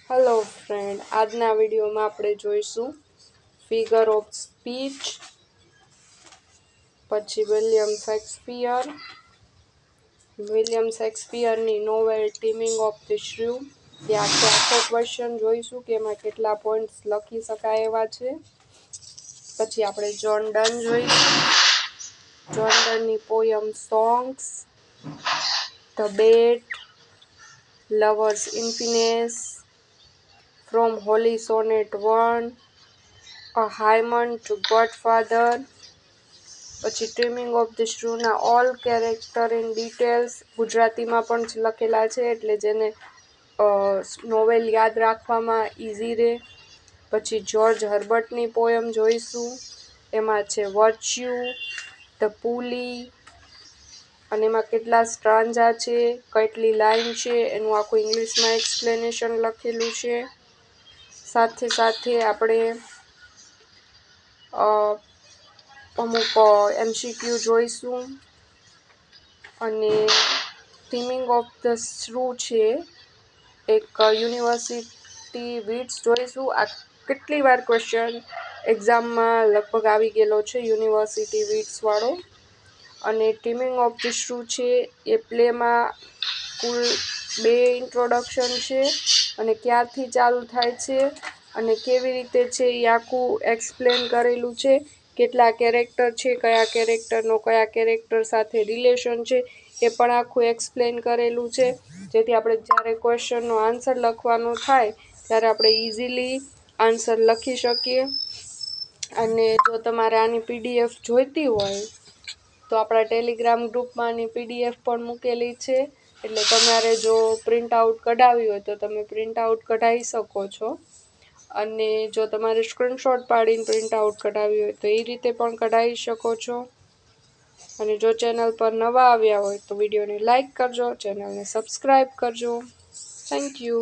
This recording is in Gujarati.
હેલો ફ્રેન્ડ, આજના વિડીયોમાં આપણે જોઈશું ફિગર ઓફ સ્પીચ, પછી વિલિયમ શેક્સપિયરની નોવેલ ટીમિંગ ઓફ ધ શ્રુ. ત્યાં આખો ક્વેશ્ચન જોઈશું કે એમાં કેટલા પોઈન્ટ્સ લખી શકાય એવા છે. પછી આપણે જોન ડન જોઈશું, જોન ડનની poem songs, the bait, lovers infiniteness, from holy sonnet 1, a hymn to godfather. પછી ટ્રીમિંગ ઓફ ધ શ્રુના ઓલ કેરેક્ટર ઇન ડિટેલ્સ ગુજરાતીમાં પણ લખેલા છે, એટલે જેને નોવેલ યાદ રાખવામાં ઇઝી રહે. પછી જ્યોર્જ હર્બર્ટની પોયમ જોઈશું, એમાં છે વર્ચ્યુ, ધ પુલી, અને એમાં કેટલા સ્ટ્રાન્જા છે, કેટલી લાઈન છે, એનું આખું ઇંગ્લિશમાં એક્સપ્લેનેશન લખેલું છે. સાથે સાથે આપણે અમુક MCQ જોઈશું, અને થીમિંગ ઓફ ધ શ્રુ છે એક યુનિવર્સિટી વિટ્સ જોઈશું. આ કેટલી વાર ક્વેશ્ચન એક્ઝામમાં લગભગ આવી ગયેલો છે, યુનિવર્સિટી વિટ્સવાળો. અને ટીમિંગ ઓફ ધ શ્રુ છે એ પ્લેમાં કુલ 2 ઇન્ટ્રોડક્શન છે, અને ક્યારથી ચાલુ થાય છે અને કેવી રીતે છે એ આખું એક્સપ્લેન કરેલું છે. કેટલા કેરેક્ટર છે, કયા કેરેક્ટરનો કયા કેરેક્ટર સાથે રિલેશન છે એ પણ આખું એક્સપ્લેન કરેલું છે, જેથી આપણે જ્યારે ક્વેશ્ચનનો આન્સર લખવાનો થાય ત્યારે આપણે ઇઝીલી આન્સર લખી શકીએ. અને જો તમારે આની PDF જોઈતી હોય તો આપણા ટેલિગ્રામ ગ્રુપમાં આની PDF પણ મૂકેલી છે, એટલે તમારે જો પ્રિન્ટ આઉટ કઢાવી હોય તો તમે પ્રિન્ટ આઉટ કઢાવી શકો છો. અને જો તમારે સ્ક્રીનશોટ પાડીને પ્રિન્ટ આઉટ કઢાવી હોય તો એ રીતે પણ કઢાવી શકો છો. અને જો ચેનલ પર નવા આવ્યા હોય તો વિડીયોને લાઈક કરજો, ચેનલને સબસ્ક્રાઈબ કરજો. Thank you.